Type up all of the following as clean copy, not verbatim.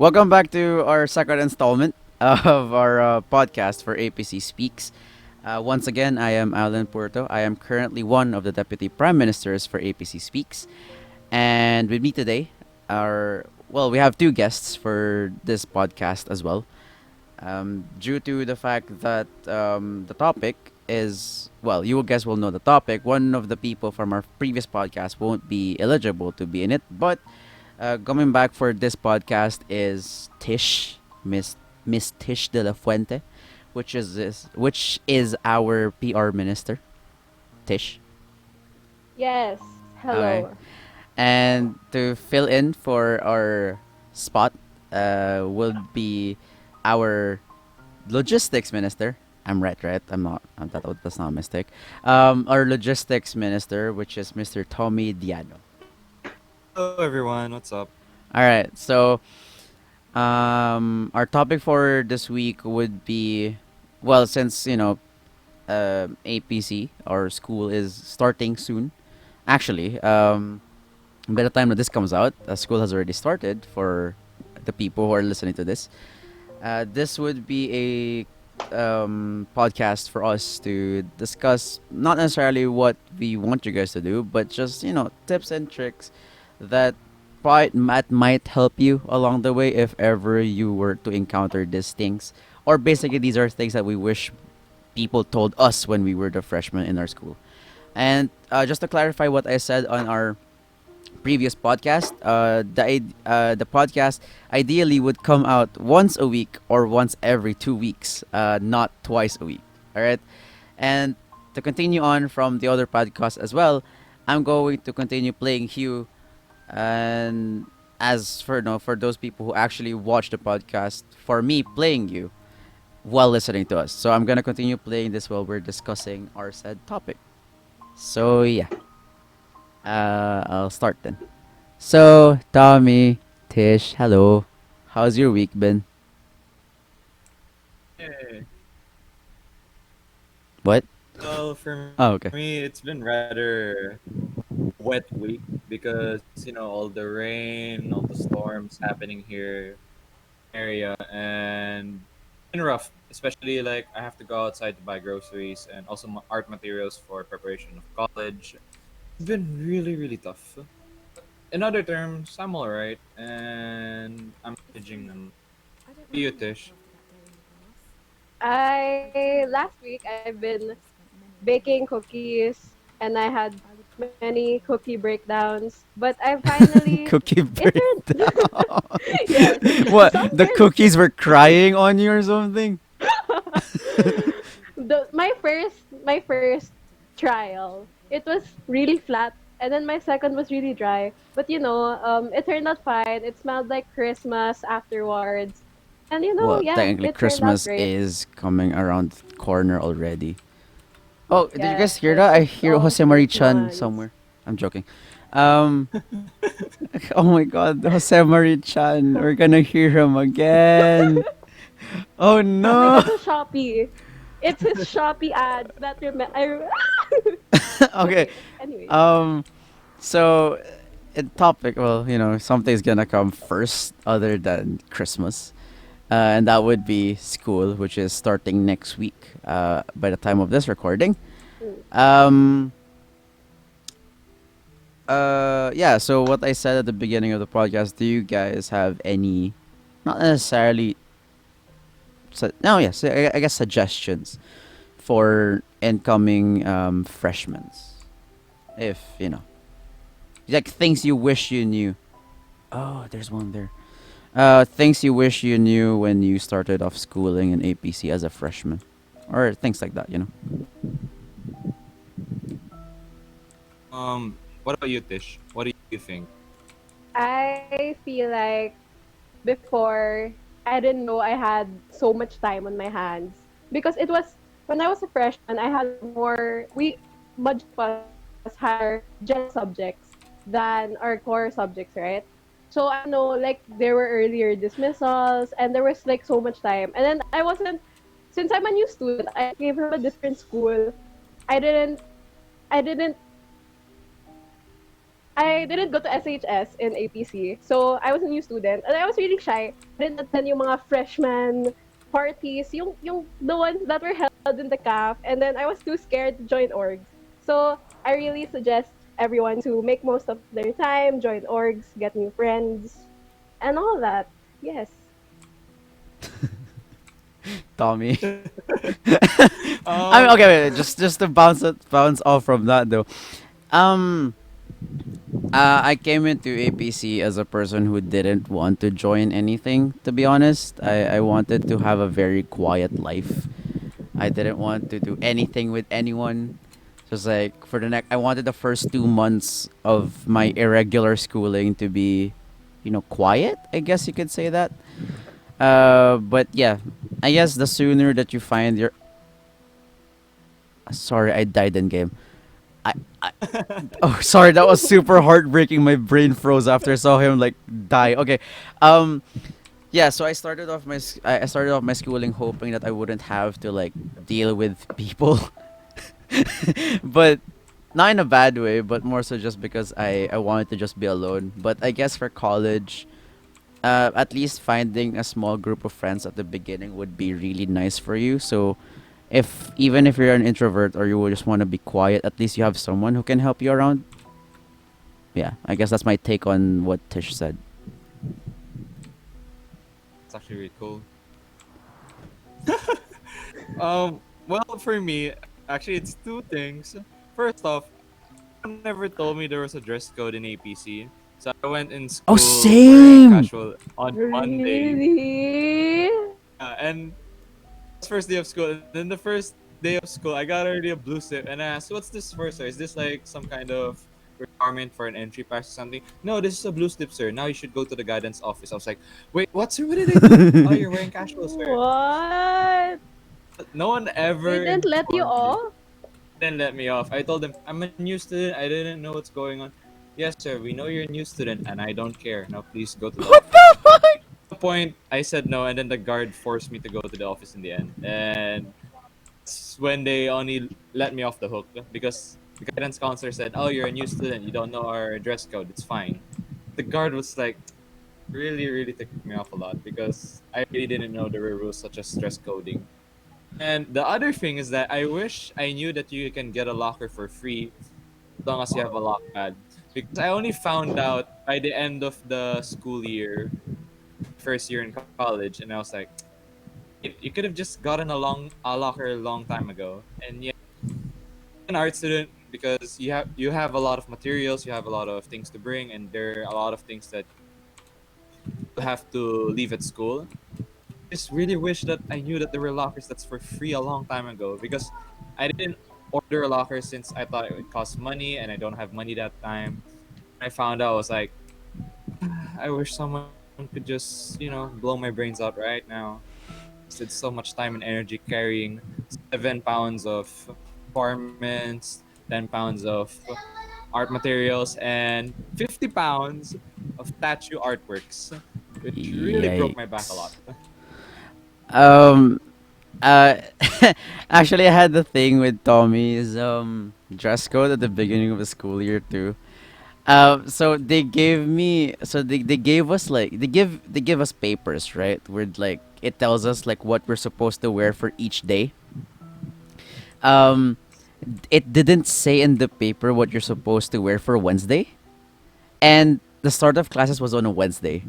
Welcome back to our second installment of our podcast for APC Speaks. Once again, I am Allen Purto. I am currently one of the Deputy Prime Ministers for APC Speaks. And with me today we have two guests for this podcast as well. Due to the fact that the topic is, well, you guys will know the topic. One of the people from our previous podcast won't be eligible to be in it, but coming back for this podcast is Tish, Miss Tish de la Fuente, which is our PR minister. Tish. Yes. Okay. Hello. And to fill in for our spot will be our logistics minister. I'm right? I'm not. That's not a mistake. Our logistics minister, which is Mr. Tomi Diano. Hello everyone, what's up? All right. So, our topic for this week would be, well, since APC, our school, is starting soon. Actually, by the time that this comes out, school has already started for the people who are listening to this. This would be a podcast for us to discuss not necessarily what we want you guys to do, but just tips and tricks that might help you along the way if ever you were to encounter these things. Or basically, these are things that we wish people told us when we were the freshmen in our school. And just to clarify what I said on our previous podcast, the podcast ideally would come out once a week or once every 2 weeks, not twice a week. All right, and to continue on from the other podcast as well, I'm going to continue playing Hugh, and as for for those people who actually watch the podcast, for me playing you while listening to us. So I'm gonna continue playing this while we're discussing our said topic. So yeah, I'll start then. So, Tommy, Tish, hello. How's your week been? Hey. What? Well, for Oh, okay. me, it's been rather wet week because all the rain, all the storms happening here area, and it's been rough. Especially like I have to go outside to buy groceries and also art materials for preparation of college. It's been really tough. In other terms, I'm alright, and I'm managing them. You, Tish. I last week I've been baking cookies and I had many cookie breakdowns, but I finally Cookie it turned breakdown. yes. What? Some The turned cookies were crying on you or something? my first trial. It was really flat and then my second was really dry. But it turned out fine. It smelled like Christmas afterwards. And Well, yeah, technically, it turned out Christmas great. is coming around the corner already. Oh, did you guys hear Yes, that? I it's hear all Jose for Marie its Chan months. somewhere. I'm joking. Um, oh my God, Jose Marie Chan. We're gonna hear him again. Oh Oh my no. God, it's a Shopee. It's his Shopee ads that Okay. okay. Anyways, Um. So, in topic, well, something's gonna come first other than Christmas, and that would be school, which is starting next week. By the time of this recording. mm, Um. Yeah. So what I said at the beginning of the podcast. Do you guys have any, not necessarily, no, yes, I guess suggestions for incoming freshmen, if like things you wish you knew. Oh, there's one there. Things you wish you knew when you started off schooling in APC as a freshman, or things like that. What about you, Tish? What do you think? I feel like before I didn't know I had so much time on my hands because it was when I was a freshman. I had more. We Majority of us had more general subjects than our core subjects, right? So I know like there were earlier dismissals and there was like so much time. And then I wasn't since I'm a new student, I came from a different school. I didn't I didn't I didn't go to SHS in APC. So, I was a new student and I was really shy. I didn't attend yung mga freshman parties, yung the ones that were held in the CAF, and then I was too scared to join orgs. So, I really suggest everyone to make most of their time, join orgs, get new friends, and all that. Yes. Tommy. I mean, um, okay, wait, just to bounce off from that though. Um, I came into APC as a person who didn't want to join anything. To be honest, I wanted to have a very quiet life. I didn't want to do anything with anyone. Just like for the next, I wanted the first 2 months of my irregular schooling to be, quiet. I guess you could say that. But yeah, I guess the sooner that you find your, sorry, I died in game. I, I oh, sorry, that was super heartbreaking. My brain froze after I saw him like die. Okay, um, yeah. So I started off my schooling hoping that I wouldn't have to like deal with people, but not in a bad way, but more so just because I wanted to just be alone. But I guess for college, at least finding a small group of friends at the beginning would be really nice for you. So if even if you're an introvert or you would just want to be quiet, at least you have someone who can help you around. Yeah, I guess that's my take on what Tish said. it's actually really cool. Well, for me, actually, it's two things. First off, no one never told me there was a dress code in APC. So I went in Oh, school wearing same. casual on Monday. Really? And it's first day of school. And then the first day of school, I got already a blue slip and I asked, "What's this for, sir? Is this like some kind of requirement for an entry pass or something?" "No, this is a blue slip, sir. Now you should go to the guidance office." I was like, "Wait, what, sir? What did I do?" "Oh, you're wearing casual, sir." What? No one They ever didn't let you informed me. off? Then let me off. I told them, "I'm a new student. I didn't know what's going on." "Yes, sir. We know you're a new student, and I don't care. Now please go to the What office." the fuck? At the point, I said no, and then the guard forced me to go to the office in the end. And it's when they only let me off the hook because the guidance counselor said, "Oh, you're a new student. You don't know our dress code. It's fine." The guard was like really, really ticked me off a lot because I really didn't know there were rules such as dress coding. And the other thing is that I wish I knew that you can get a locker for free as long as you have a lock pad. Because I only found out by the end of the school year, first year in college, and I was like, you could have just gotten a locker a long time ago. And yeah, an art student because you have a lot of materials, you have a lot of things to bring, and there are a lot of things that you have to leave at school. Just really wish that I knew that there were lockers that's for free a long time ago because I didn't order a locker since I thought it would cost money and I don't have money that time. I found out I was like, I wish someone could just, blow my brains out right now. Wasted so much time and energy carrying 7 pounds of garments, 10 pounds of art materials, and 50 pounds of statue artworks, which really broke my back a lot. Yikes. Um, uh, actually, I had the thing with Tommy's dress code at the beginning of the school year too. So they gave us like they give us papers, right? Where like it tells us like what we're supposed to wear for each day. Um, it didn't say in the paper what you're supposed to wear for Wednesday, and the start of classes was on a Wednesday.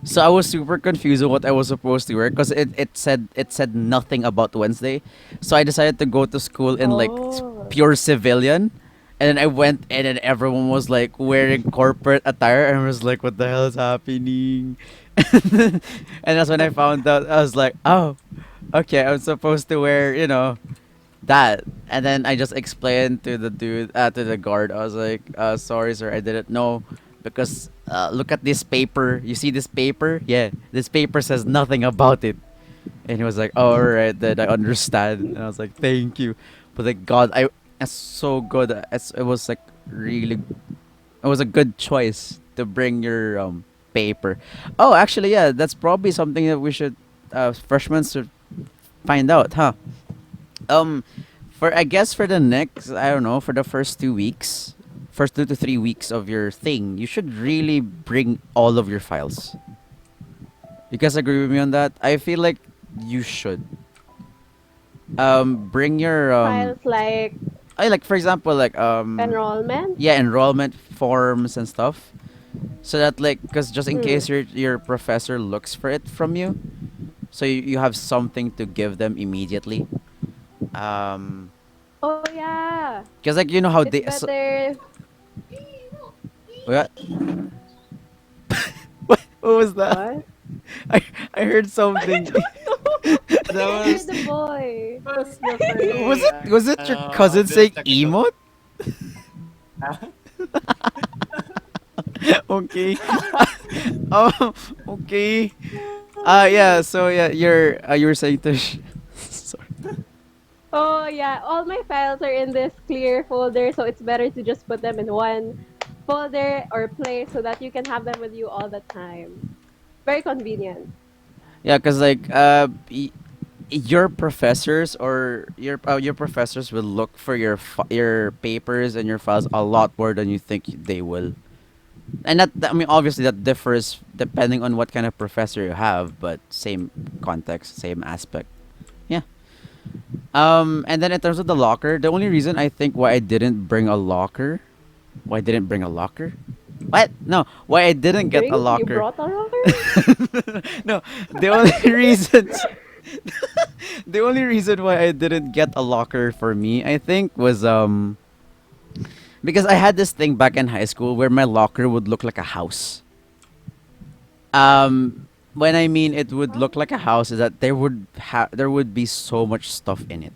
So I was super confused on what I was supposed to wear because it said nothing about Wednesday. So I decided to go to school in like Oh. pure civilian. And then I went in and everyone was like wearing corporate attire and I was like, what the hell is happening? And that's when I found out I was like, oh, okay, I'm supposed to wear, that. And then I just explained to the dude, to the guard. I was like, sorry, sir, I didn't know because look at this paper. You see this paper? Yeah, this paper says nothing about it. And he was like, oh, all right, then I understand. And I was like, thank you. But like, God, it's so good. It was like really, it was a good choice to bring your paper. Oh, actually, yeah, that's probably something that we should, freshmen should find out, huh? Um, for I guess for the next, I don't know, for the first 2 weeks, first 2 to 3 weeks of your thing, you should really bring all of your files. You guys agree with me on that? I feel like you should. Bring your Files like I like for example like enrollment. yeah, enrollment forms and stuff, so that like because just in Mm. case your professor looks for it from you, so you have something to give them immediately. Um, Oh yeah. because like you know how It's they so, better. what what was that? What? I I heard I something. don't know. That I heard was the boy. Was it your cousin bit saying of technical. emote? Okay. Oh, okay. Yeah. So yeah, you were saying Tish. Sorry. Oh yeah, all my files are in this clear folder, so it's better to just put them in one folder or place so that you can have them with you all the time. Very convenient. Yeah, cause like your professors or your professors will look for your papers and your files a lot more than you think they will. And I mean obviously that differs depending on what kind of professor you have, but same context, same aspect. Yeah. And then in terms of the locker, the only reason I think why I didn't bring a locker? What? No, why I didn't get a Bring? You locker? brought a locker? No, the only reason the only reason why I didn't get a locker for me, I think, was because I had this thing back in high school where my locker would look like a house. When I mean it would look like a house is that there would be so much stuff in it,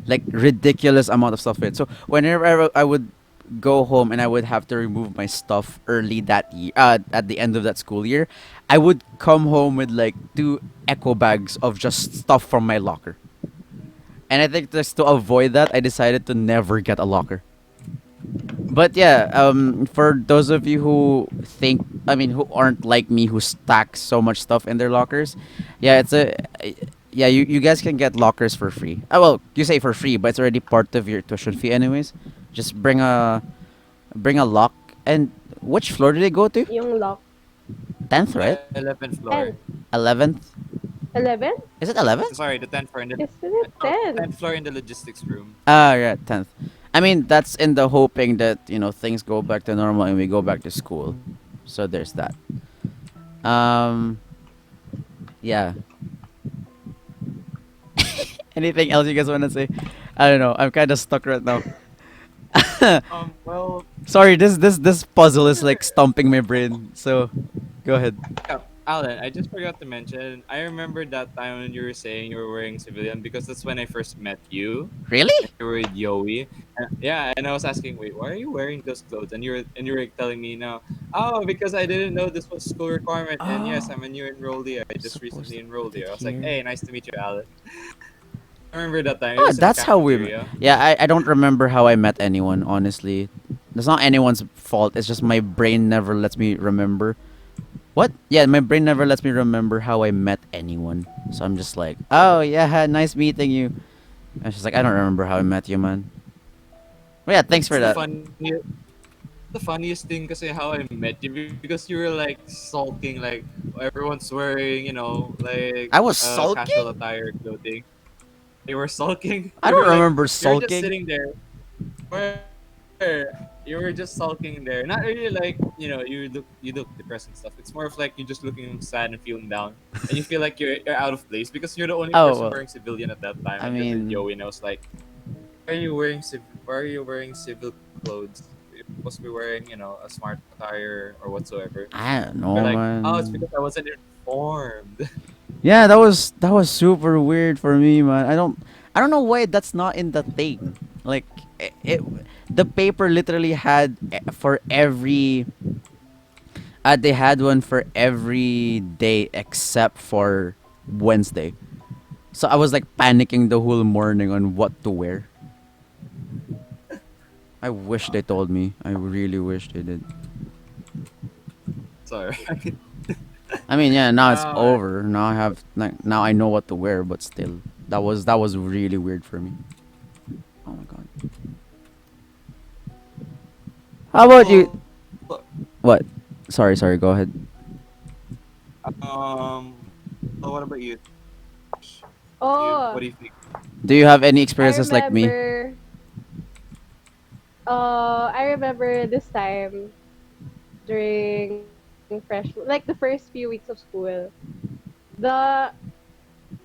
like ridiculous amount of stuff in it. So whenever I would go home and I would have to remove my stuff early that year, at the end of that school year, I would come home with like 2 echo bags of just stuff from my locker. And I think just to avoid that, I decided to never get a locker. But yeah, for those of you who think, I mean, who aren't like me, who stack so much stuff in their lockers, yeah, yeah, you guys can get lockers for free. Well, you say for free, but it's already part of your tuition fee, anyways. Just bring a lock. And which floor did they go to? Yung lock. 10th, right? 11th floor. 10. 11th? 11? Is it 11th? Sorry, the 10th floor in the Isn't it 10? 10th floor in the logistics room. Ah, yeah, 10th. I mean, that's in the hoping that, things go back to normal and we go back to school. So there's that. Um, yeah. Anything else you guys want to say? I don't know. I'm kind of stuck right now. Well, Sorry, this puzzle is like stomping my brain. So, go ahead. yeah, Alan, I just forgot to mention. I remember that time when you were saying you were wearing civilian because that's when I first met you. Really? You were with Yowie. Yeah, and I was asking, wait, why are you wearing those clothes? And you were telling me now, oh, because I didn't know this was school requirement. And yes, Oh, I'm a new enrollee. I just supposed recently to enrolled put it here. I was like, here. hey, nice to meet you, Alan. I remember that time. It Oh, was in the that's how we. cafeteria. Yeah, I don't remember how I met anyone. Honestly, that's not anyone's fault. It's just my brain never lets me remember. What? Yeah, my brain never lets me remember how I met anyone. So I'm just like, oh yeah, nice meeting you. And she's like, I don't remember how I met you, man. Well, yeah, thanks It's for that. the funniest thing kasi how I met you because you were like sulking like everyone's wearing like I was casual sulking. attire clothing. You were sulking. I You don't were like remember you're just sulking. sitting there. Where you were just sulking there. Not really like you look depressed and stuff. It's more of like you're just looking sad and feeling down, and you feel like you're out of place because you're the only Oh person well, wearing civilian at that time, I and you're with mean, Joey, and I was like, why are you wearing civil clothes? You're supposed to be wearing, a smart attire or whatsoever. I don't You're know, like, oh, it's man. because I wasn't informed. Yeah, that was super weird for me, man. I don't know why that's not in the thing. Like the paper literally had for every they had one for every day except for Wednesday. So I was like panicking the whole morning on what to wear. I wish they told me. I really wish they did. Sorry. I mean, yeah, now it's uh, over. Now I have like now I know what to wear, but still, that was really weird for me. Oh my god. How about you? Well, What? Sorry, sorry. Go ahead. well, what about you? What Oh, do you think? Do you have any I experiences like me? remember. I remember this time during like the first few weeks of school, the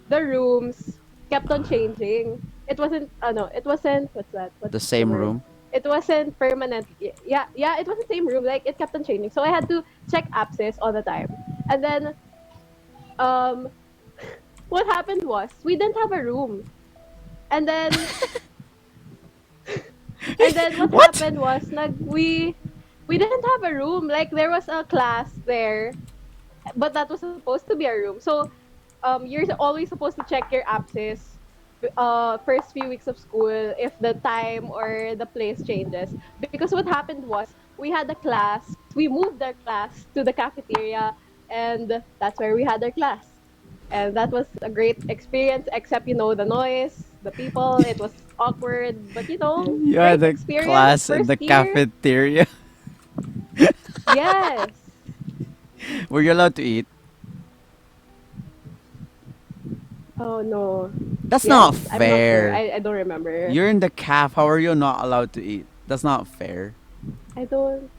the rooms kept on changing. It wasn't. No, it wasn't. What's that? The What's the same word? room. It wasn't permanent. Yeah, yeah. It was the same room. Like it kept on changing. So I had to check abscess all the time. And then um, what happened was we didn't have a room. And then and then what What? happened was we didn't have a room. Like there was a class there, but that was supposed to be a room. So you're always supposed to check your abscess first few weeks of school if the time or the place changes. Because what happened was we had a class, we moved our class to the cafeteria, and that's where we had our class. And that was a great experience, except the noise, the people. It was awkward, but You great had a experience. class in First the year, cafeteria. yes. Were you allowed to eat? Oh no. That's not Yes, I'm not sure. fair. I don't remember. You're in the caf. How are you not allowed to eat? That's not fair. I don't,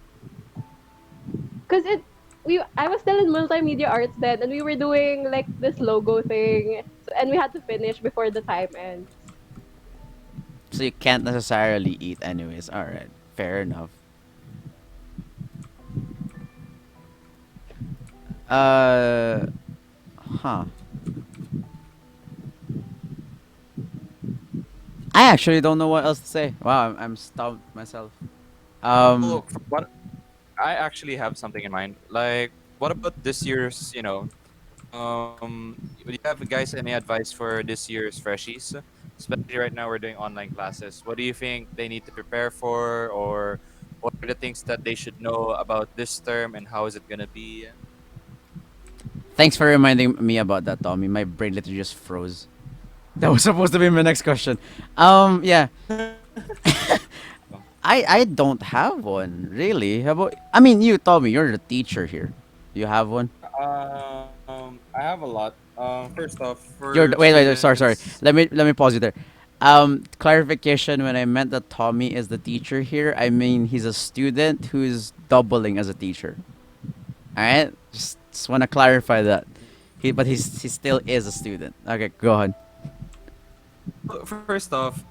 cause I was still in multimedia arts then, and we were doing like this logo thing, so, and we had to finish before the time ends. So you can't necessarily eat anyways. All right. Fair enough. Uh, huh. I actually don't know what else to say. Wow, I'm stumped myself. Um, Well, what I actually have something in mind. Like, what about this year's? Do you have guys any advice for this year's freshies? Especially right now, we're doing online classes. What do you think they need to prepare for, or what are the things that they should know about this term, and how is it gonna be? thanks for reminding me about that, Tommy. My brain literally just froze. That was supposed to be my next question. Yeah. I don't have one really. How about? I mean, you, Tommy. You're the teacher here. You have one. I have a lot. First off, for Wait. Sorry, students, sorry. Let me pause you there. Clarification. When I meant that Tommy is the teacher here, I mean he's a student who's doubling as a teacher. All right. Just want to clarify that. He still is a student. Okay, go on. first off,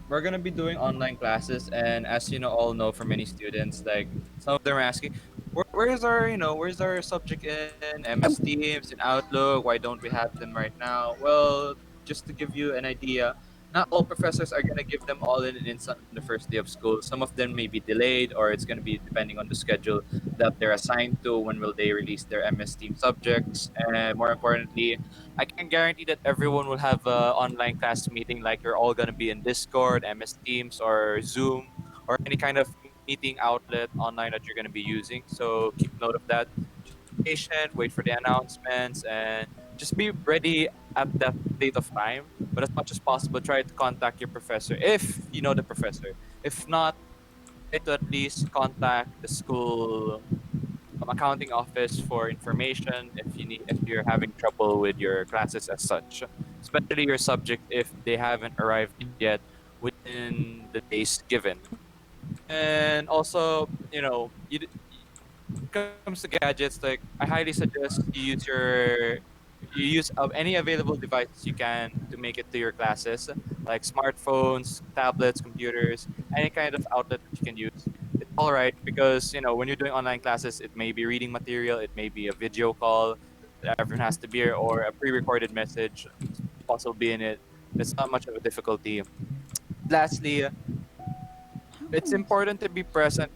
we're gonna be doing online classes, and as all know, for many students, like some of them are asking, where's our subject in MS Teams and Outlook? Why don't we have them right now? Well, just to give you an idea, not all professors are gonna give them all in an instant on the first day of school. Some of them may be delayed, or it's gonna be depending on the schedule that they're assigned to. When will they release their MS Team subjects? And more importantly, I can guarantee that everyone will have a online class meeting, like you're all gonna be in Discord, MS Teams, or Zoom, or any kind of meeting outlet online that you're gonna be using. So keep note of that. Just be patient, wait for the announcements, and just be ready at that date of time. But as much as possible, try to contact your professor if you know the professor. If not, try to at least contact the school accounting office for information if you're having trouble with your classes as such, especially your subject if they haven't arrived yet within the days given. And also, when it comes to gadgets, like I highly suggest you use any available devices you can to make it to your classes, like smartphones, tablets, computers, any kind of outlet that you can use. It's all right because when you're doing online classes, it may be reading material, it may be a video call that everyone has to be here, or a pre-recorded message also be in it. It's not much of a difficulty. Lastly, it's important to be present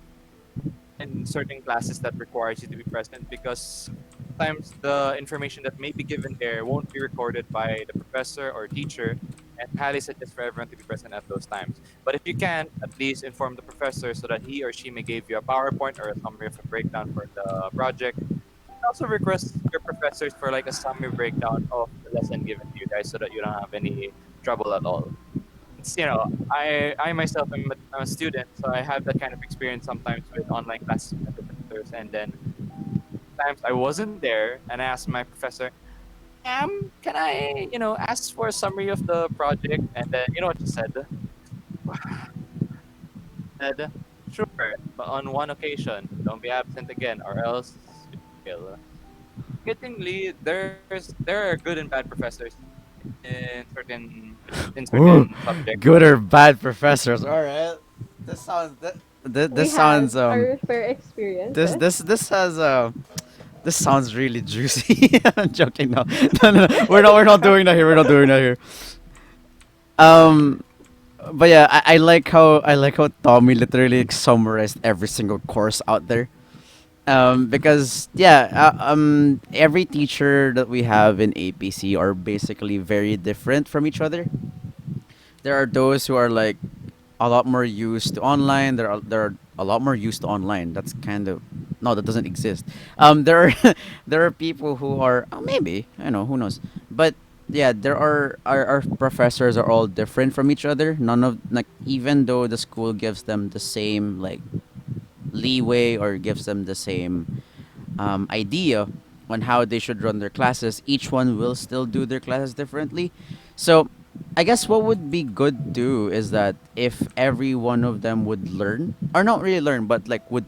in certain classes that requires you to be present because sometimes the information that may be given there won't be recorded by the professor or teacher, and highly suggest for everyone to be present at those times. But if you can, at least inform the professor so that he or she may give you a PowerPoint or a summary of a breakdown for the project. And also request your professors for like a summary breakdown of the lesson given to you guys so that you don't have any trouble at all. since I myself am a student, so I have that kind of experience sometimes with online classes with my professors, and then times I wasn't there, and I asked my professor, can I ask for a summary of the project? And then you know what she said? Said, sure, but on one occasion, don't be absent again, or else you fail. Fittingly, there are good and bad professors in Ooh, certain subjects. good or bad professors. All right. This sounds We this have sounds our fair experiences. this has this sounds really juicy. I'm joking. No, no, no, no. We're not doing that here. We're not doing that here. Um, but yeah, I like how Tommy literally summarized every single course out there. Because yeah, every teacher that we have in APC are basically very different from each other. There are those who are like a lot more used to online. There are a lot more used to online. That's kind of no, that doesn't exist. There are there are people who are maybe who knows, but yeah, there are our professors are all different from each other. None of like even though the school gives them the same like leeway or gives them the same idea on how they should run their classes, each one will still do their classes differently. So, I guess what would be good too is that if every one of them would learn, or not really learn, but like would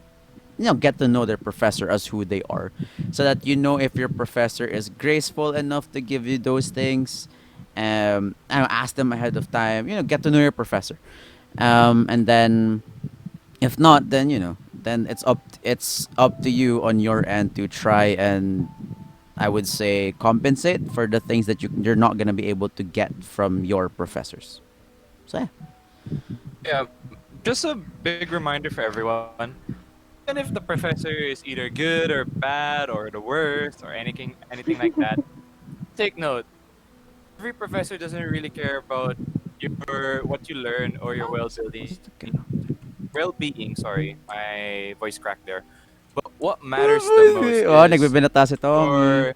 get to know their professor as who they are, so that if your professor is graceful enough to give you those things. Ask them ahead of time. Get to know your professor, and then if not, then then it's up to you on your end to try and I would say compensate for the things that you're not gonna be able to get from your professors. So yeah. Yeah, just a big reminder for everyone. Even if the professor is either good or bad or the worst or anything like that, take note. Every professor doesn't really care about your what you learn or your well-being. Sorry, my voice cracked there. But what matters the most Oh, is nagbibinata si Tommy.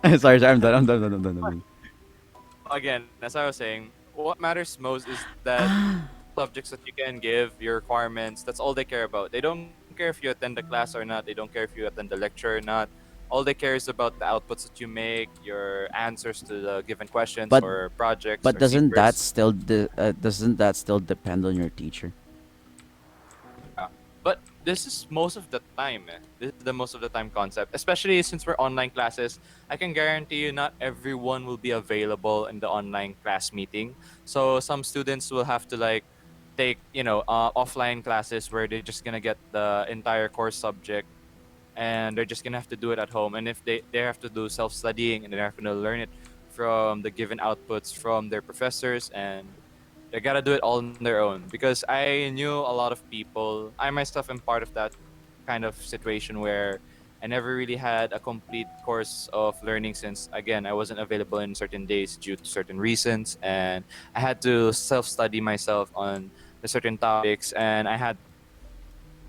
your Sorry, I'm done. I'm done. I'm done. I'm done. I'm done. again, as I was saying, what matters most is that subjects that you can give, your requirements, that's all they care about. They don't care if you attend the class or not. They don't care if you attend the lecture or not. All they care is about the outputs that you make, your answers to the given questions But or projects but or doesn't secrets. that still doesn't that still depend on your teacher? Yeah. But this is most of the time. This is the most of the time concept. Especially since we're online classes, I can guarantee you not everyone will be available in the online class meeting. So some students will have to like take, offline classes where they're just gonna get the entire course subject and they're just gonna have to do it at home. And if they have to do self studying and they're having to learn it from the given outputs from their professors and they gotta do it all on their own because I knew a lot of people. I myself am part of that kind of situation where I never really had a complete course of learning since again I wasn't available in certain days due to certain reasons and I had to self study myself on the certain topics and I had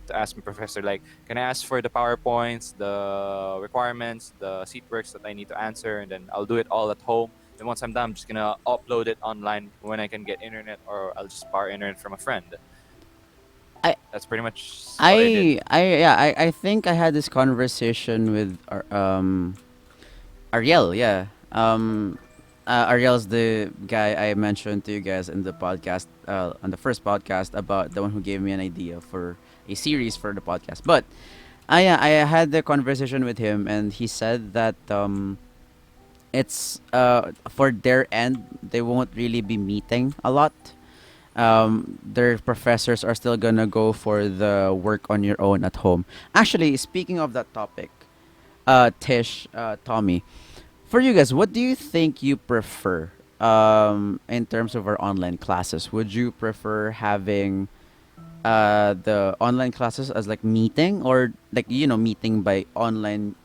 to ask my professor like can I ask for the PowerPoints, the requirements, the seat works that I need to answer and then I'll do it all at home. Then once I'm done, I'm just gonna upload it online when I can get internet or I'll just borrow internet from a friend. I That's pretty much what I did. I think I had this conversation with Ariel. Yeah. Ariel's the guy I mentioned to you guys in the podcast, on the first podcast, about the one who gave me an idea for a series for the podcast. But I had the conversation with him, and he said that it's for their end they won't really be meeting a lot. Their professors are still gonna go for the work on your own at home. Actually, speaking of that topic, Tish, Tommy, for you guys, what do you think you prefer in terms of our online classes? Would you prefer having the online classes as like meeting, or like meeting by online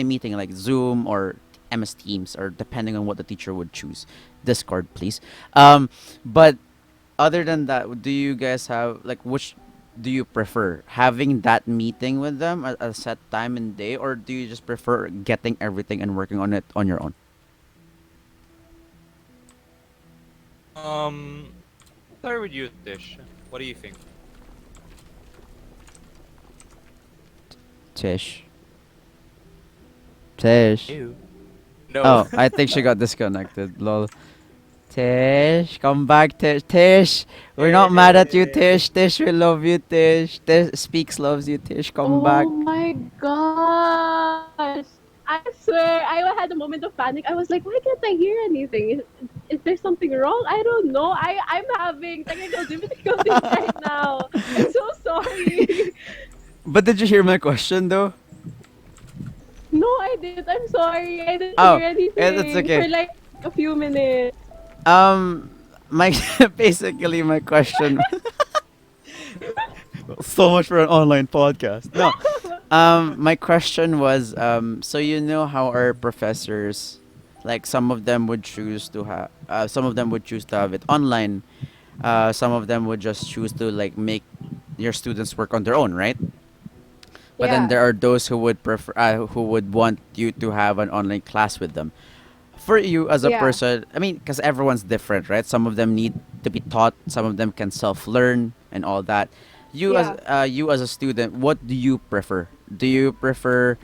meeting like Zoom or MS Teams, or depending on what the teacher would choose, Discord, please. But other than that, do you guys have like which do you prefer, having that meeting with them at a set time and day, or do you just prefer getting everything and working on it on your own? Start with you, Tish. What do you think? Tish. Tish. Ew. No. Oh, I think she got disconnected. Lol. Tish, come back, Tish. Tish, we're not mad at you, Eh, Tish. Tish, we love you, Tish. Tish speaks loves you, Tish. Come back. Oh my gosh. I swear, I had a moment of panic. I was like, why can't I hear anything? Is there something wrong? I don't know. I'm having technical difficulties right now. I'm so sorry. But did you hear my question though? No, I didn't. I'm sorry. I didn't hear Oh, that's anything for okay. like a few minutes. Um, my basically my question. So much for an online podcast. No, my question was, so you know how our professors, like some of them would choose to have, some of them would choose to have it online. Some of them would just choose to like make your students work on their own, right? But then Yeah. there are those who would prefer, who would want you to have an online class with them. For you as a Yeah. person, I mean, because everyone's different, right? Some of them need to be taught, some of them can self-learn and all that. Yeah. You as a student, what do you prefer? Do you prefer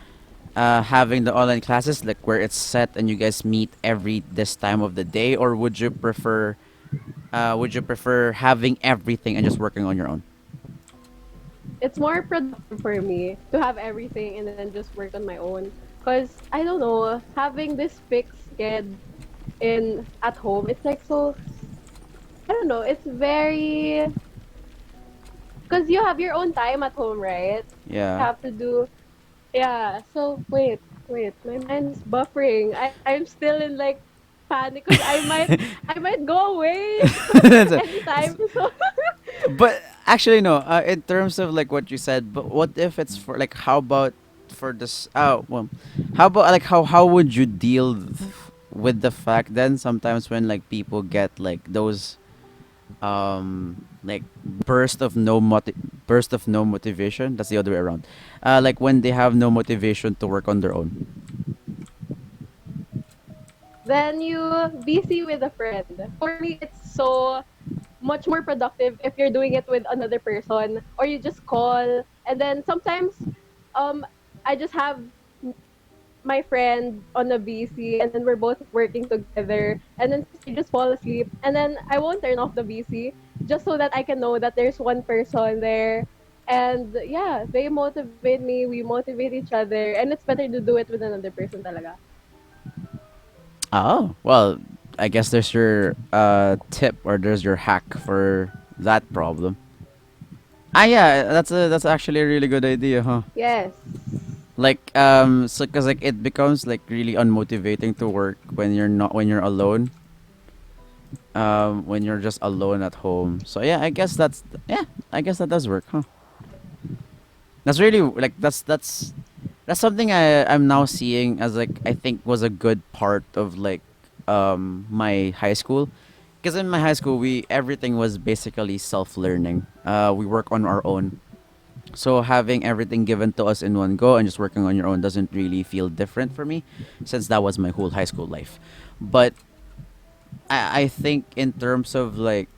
having the online classes like where it's set and you guys meet every this time of the day, or would you prefer having everything and just working on your own? It's more productive for me to have everything and then just work on my own. Cause I don't know, having this fixed schedule in at home, it's like so. I don't know. It's very because you have your own time at home, right? You Yeah. have to do. Yeah. So wait. My mind is buffering. I'm still in like panic because I might go away That's a- anytime. So but actually no, in terms of like what you said, but what if it's for like how about for this well, how about like how would you deal with the fact then sometimes when like people get like those like burst of no motivation, that's the other way around, like when they have no motivation to work on their own. then you busy with a friend. For me, it's so much more productive if you're doing it with another person or you just call and then sometimes um I just have my friend on a BC and then we're both working together and then I just fall asleep and then I won't turn off the BC just so that I can know that there's one person there and yeah they motivate me, we motivate each other, and it's better to do it with another person talaga. Oh well, I guess there's your tip or there's your hack for that problem. Ah, yeah, that's actually a really good idea, huh? Yes. Like so cuz like it becomes like really unmotivating to work when you're not when you're alone. When you're just alone at home. So yeah, yeah, I guess that does work, huh? That's really like that's something I'm now seeing as like I think was a good part of like my high school. Because in my high school, we everything was basically self-learning. We work on our own. So having everything given to us in one go and just working on your own doesn't really feel different for me, since that was my whole high school life. But I think in terms of like,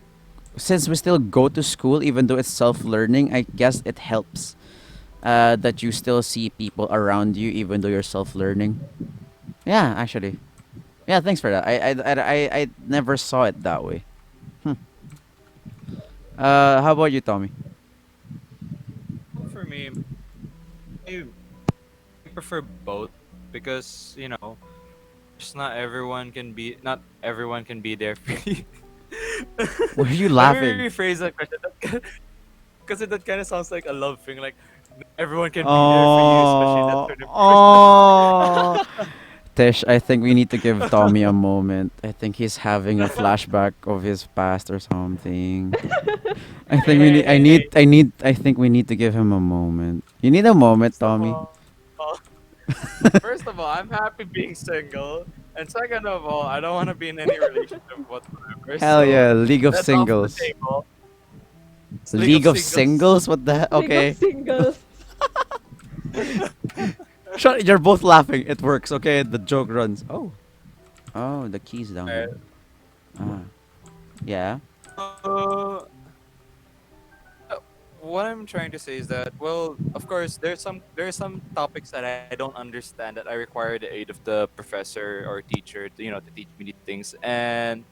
since we still go to school, even though it's self-learning, I guess it helps that you still see people around you, even though you're self-learning. Yeah, actually. Yeah, thanks for that. I never saw it that way. Hmm. How about you, Tommy? Well, for me, I prefer both because just not everyone can be there for you. Why are you Let me laughing? rephrase that question because that kind of sounds like a love thing. Like everyone can be there for you, especially that Oh, certain oh. Tish, I think we need to give Tommy a moment. I think he's having a person. flashback of his past or something. I Hey, think we hey, need. hey, hey. I think we need to give him a moment. You need a moment, First of Tommy. all, first of all, I'm happy being single, and second of all, I don't want to be in any relationship whatsoever. Hell So yeah, League of that's off the Singles. table. It's League of League of Singles. Singles? What the heck? League of Okay. Singles. Shut. You're both laughing. It works. Okay, the joke runs. Oh. Oh, the keys down Alright, here. Ah. Yeah. Uh, what I'm trying to say is that, well, of course, there's some topics that I don't understand that I require the aid of the professor or teacher to, to teach me these things. And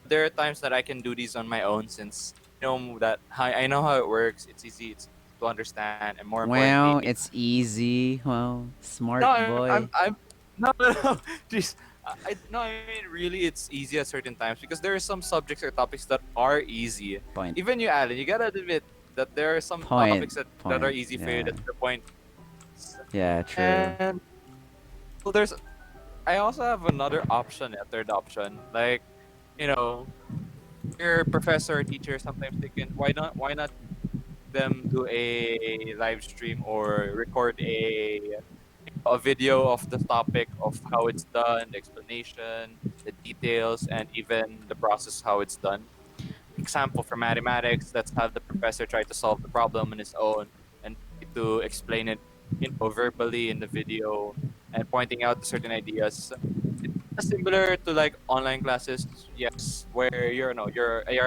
there are times that I can do these on my own, since that I know how it works. It's easy to understand, and more importantly, Well, it's easy. Well, no, smart I'm boy. no, no, no. Jeez. No, I mean, really, it's easy at certain times because there are some subjects or topics that are easy. Point. Even you, Alan, you gotta admit that there are some Point. topics that are Point. easy for you, Yeah. that your point. Yeah. True. And well, I also have another option, a third option. Like, you know, your professor or teacher, sometimes they can, why not them do a live stream or record a video of the topic, of how it's done, the explanation, the details, and even the process how it's done. Example for mathematics, let's have the professor try to solve the problem on his own and try to explain it, verbally in the video, and pointing out the certain ideas. It's similar to like online classes, yes, where you're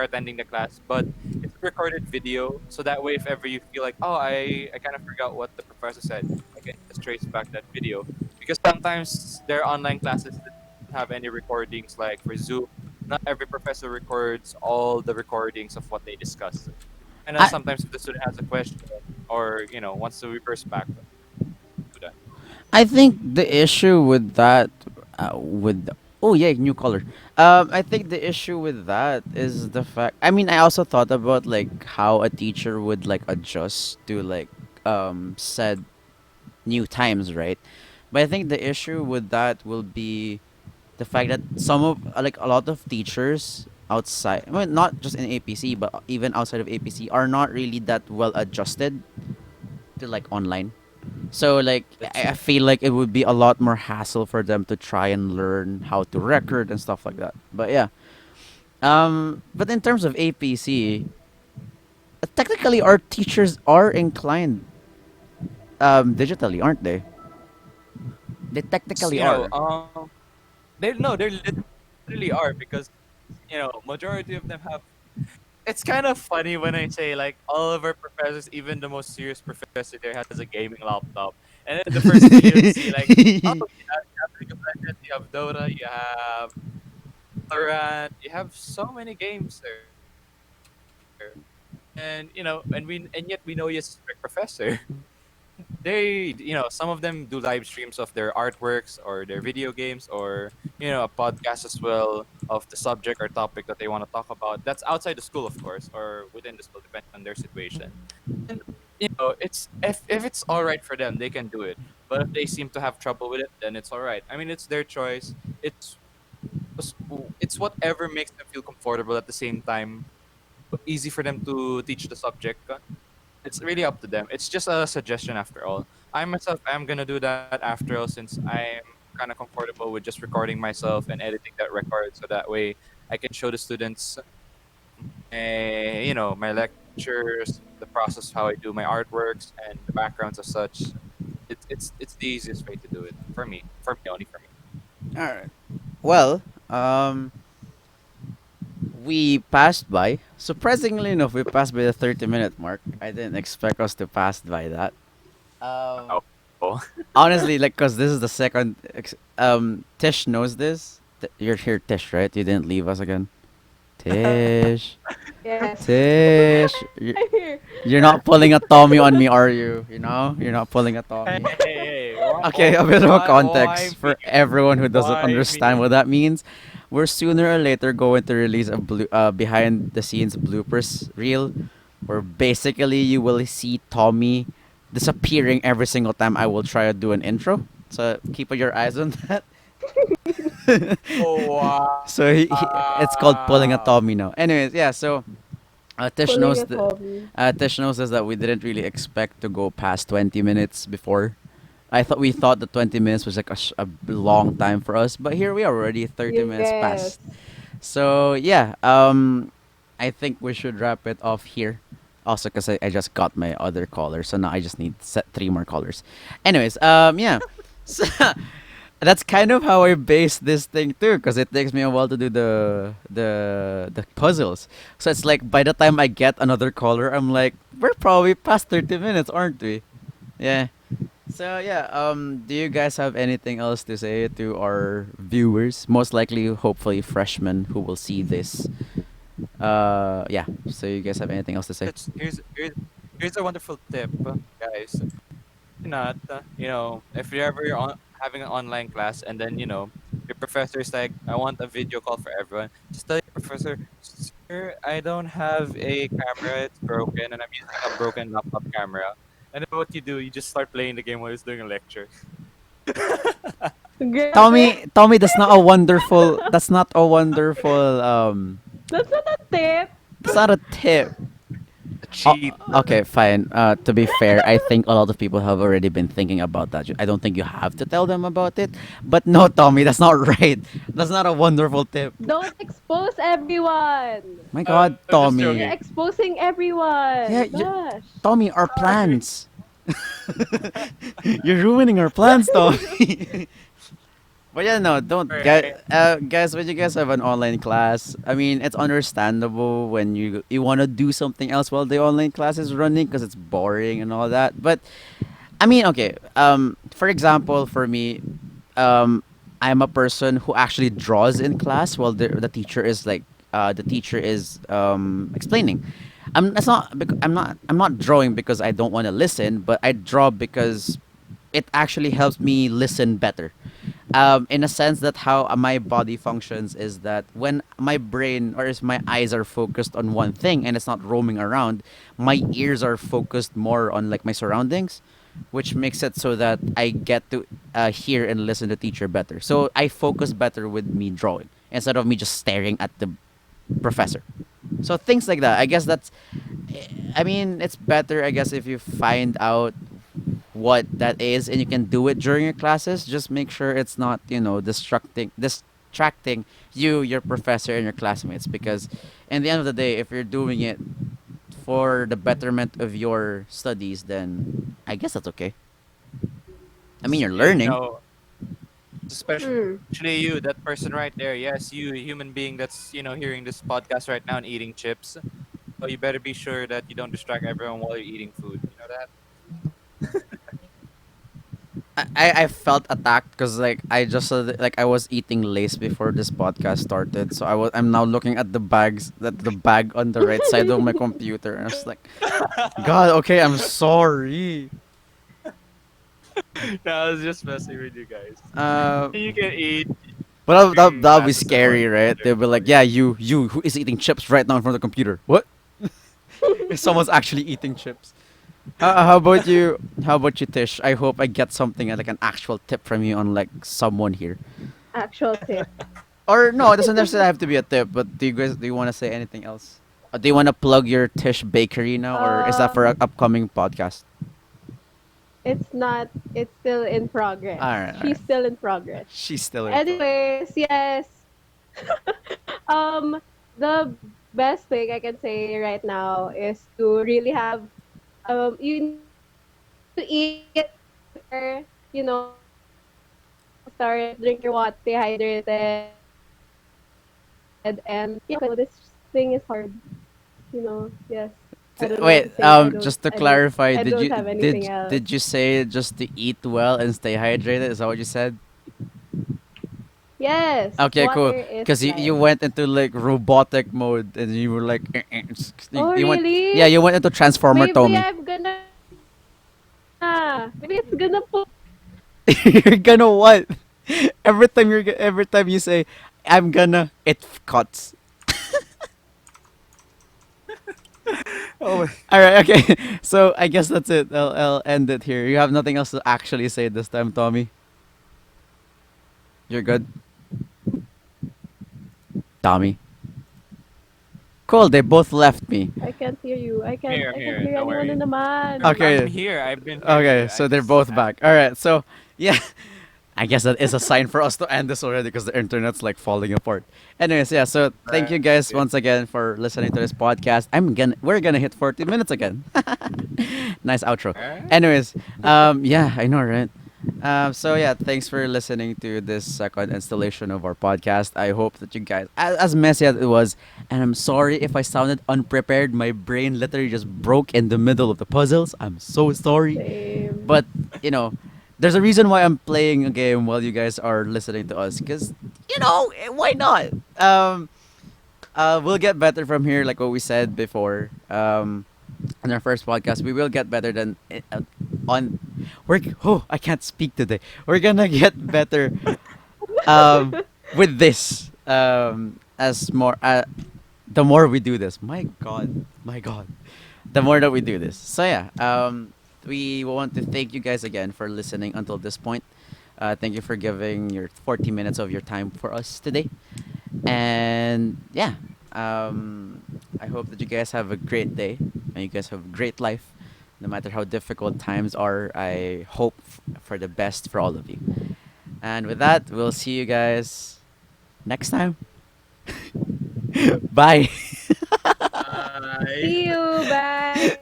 attending the class, but it's a recorded video, so that way if ever you feel like, oh, I kind of forgot what the professor said, I can just trace back that video. Because sometimes there are online classes that don't have any recordings, like for Zoom, not every professor records all the recordings of what they discuss. And I sometimes if the student has a question, or wants to reverse back, do that. I think the issue with that, with oh yeah, new color. I think the issue with that is the fact. I mean, I also thought about like how a teacher would like adjust to like said new times, right? But I think the issue with that will be the fact that some of like a lot of teachers outside, well, not just in APC but even outside of APC, are not really that well adjusted to like online. So like That's I true. feel like it would be a lot more hassle for them to try and learn how to record and stuff like that. But yeah. But in terms of APC, technically our teachers are inclined digitally, aren't they? They technically You know, are. they no, they literally are, because majority of them have. It's kind of funny when I say, like, all of our professors, even the most serious professor there, has a gaming laptop, and then the first thing you'd see, like, oh, you have League of Legends, you have Dota, you have Valorant, you have so many games there, and and yet we know he's a strict professor. And some of them do live streams of their artworks or their video games, or a podcast as well of the subject or topic that they want to talk about. That's outside the school, of course, or within the school, depending on their situation. And it's, if it's all right for them, they can do it. But if they seem to have trouble with it, then it's all right. I mean, it's their choice. It's whatever makes them feel comfortable, at the same time easy for them to teach the subject. It's really up to them. It's just a suggestion after all. I myself am gonna do that after all, since I'm kind of comfortable with just recording myself and editing that record, so that way I can show the students my lectures, the process how I do my artworks and the backgrounds as such. It's the easiest way to do it for me. For me, only for me. All right. Well, we passed by. Surprisingly enough, we passed by the 30-minute mark. I didn't expect us to pass by that. Um, Oh. honestly, like, cause this is the second. Tish knows this. You're here, Tish, right? You didn't leave us again. Tish, Yes. Tish, I'm here. you're not pulling a Tommy on me, are you? You know, you're not pulling a Hey, Tommy. hey, hey! Okay, a bit of a Why context me? for everyone who doesn't Why understand me? what that means. We're sooner or later going to release a behind the scenes bloopers reel, where basically you will see Tommy disappearing every single time I will try to do an intro. So keep your eyes on that. Oh, So it's called pulling a wow! Tommy now. Anyways, yeah. So Tish Pulling knows a Toby. Tish knows us that we didn't really expect to go past 20 minutes before. We thought that 20 minutes was like a long time for us, but here we are already 30 minutes Yes. past. So yeah, I think we should wrap it off here. Also, because I just got my other caller, so now I just need set three more callers. Anyways, yeah. So, that's kind of how I base this thing too, because it takes me a while to do the puzzles. So it's like by the time I get another caller, I'm like, we're probably past 30 minutes, aren't we? Yeah. So yeah, do you guys have anything else to say to our viewers? Most likely, hopefully, freshmen who will see this. Yeah. So you guys have anything else to say? That's here's a wonderful tip, guys. Not if you're ever having an online class and then your professor is like, I want a video call for everyone, just tell your professor, sir, I don't have a camera, it's broken and I'm using a broken laptop camera. And then what you do, you just start playing the game while he's doing a lecture. Grabe. Tommy, that's not a wonderful. That's not a wonderful. That's not a tip. That's not a tip. A cheat. Okay, fine. To be fair, I think a lot of people have already been thinking about that. I don't think you have to tell them about it. But no, Tommy, that's not right. That's not a wonderful tip. Don't expose everyone. My God, I'm just Tommy. You're joking. exposing everyone. Yeah, Gosh. Tommy, our plans. You're ruining our plans, Tommy. But yeah, no, don't guys. Right. Guys, when you guys have an online class, I mean, it's understandable when you want to do something else while the online class is running because it's boring and all that. But I mean, okay. For example, for me, um, I'm a person who actually draws in class while the teacher is explaining. I'm not drawing because I don't want to listen, but I draw because it actually helps me listen better. In a sense that how my body functions is that when my brain or is my eyes are focused on one thing and it's not roaming around, my ears are focused more on like my surroundings, which makes it so that I get to hear and listen to teacher better. So I focus better with me drawing instead of me just staring at the professor. So things like that. I guess that's. I mean, it's better. I guess if you find out what that is and you can do it during your classes, just make sure it's not distracting you, your professor, and your classmates. Because, in the end of the day, if you're doing it for the betterment of your studies, then I guess that's okay. I mean, you're Yeah, learning. especially Hmm. you, that person right there. Yes, you, a human being that's hearing this podcast right now and eating chips. So you better be sure that you don't distract everyone while you're eating food. You know that? I felt attacked because like I just like I was eating lace before this podcast started, so I'm now looking at the bag on the right side of my computer, and I was like, God, okay, I'm sorry. No, I was just messing with you guys. Uh, You can eat but that'll be glasses and scary, right? They'll be like, yeah, you who is eating chips right now in front of the computer? What? If someone's actually eating chips. How about you? How about you, Tish? I hope I get something like an actual tip from you on like someone here. Actual tip. Or no, it doesn't necessarily have to be a tip. But do you want to say anything else? Do you want to plug your Tish Bakery now, or is that for an Um, upcoming podcast? it's not. It's still in progress. All right, all She's right. still in progress. She's still in. Anyways, yes. The best thing I can say right now is to really have. You need to eat water. Start drink your water, stay hydrated, and this thing is hard. Yes. I don't know what to Wait, say. I don't. just to I don't. clarify, I don't have anything else. did you say just to eat well and stay hydrated? Is that what you said? Yes. Okay, Water cool. is Because life. you went into like robotic mode and you were like, Oh you went, really? yeah, you went into Transformer Maybe Tommy. I'm gonna. Maybe it's gonna pull. You're gonna what? Every time you say, I'm gonna, cuts. Oh, All right, okay. So I guess that's it. I'll end it here. You have nothing else to actually say this time, Tommy. You're good, Tommy. Cool. They both left me. I can't hear you. here, I can't here. hear Don't anyone worry. in the man. Okay. I'm here. I've been Okay, here. so they're both back. All right, so yeah, I guess that is a sign for us to end this already because the internet's like falling apart. Anyways, yeah. So thank you guys Right. once again for listening to this podcast. We're gonna hit 40 minutes again. Nice outro. Alright. Anyways, yeah, I know, right? So yeah, thanks for listening to this second installation of our podcast. I hope that you guys, as messy as it was, and I'm sorry if I sounded unprepared. My brain literally just broke in the middle of the puzzles. I'm so sorry, Same. but you know, there's a reason why I'm playing a game while you guys are listening to us. Cause why not? We'll get better from here, like what we said before. In our first podcast, we will get better than on. I can't speak today. We're gonna get better um, with this. As more the more we do this, my God, the more that we do this. So yeah, we want to thank you guys again for listening until this point. Thank you for giving your 40 minutes of your time for us today. And yeah, I hope that you guys have a great day and you guys have a great life. No matter how difficult times are, I hope for the best for all of you. And with that, we'll see you guys next time. Bye. Bye. See you. Bye.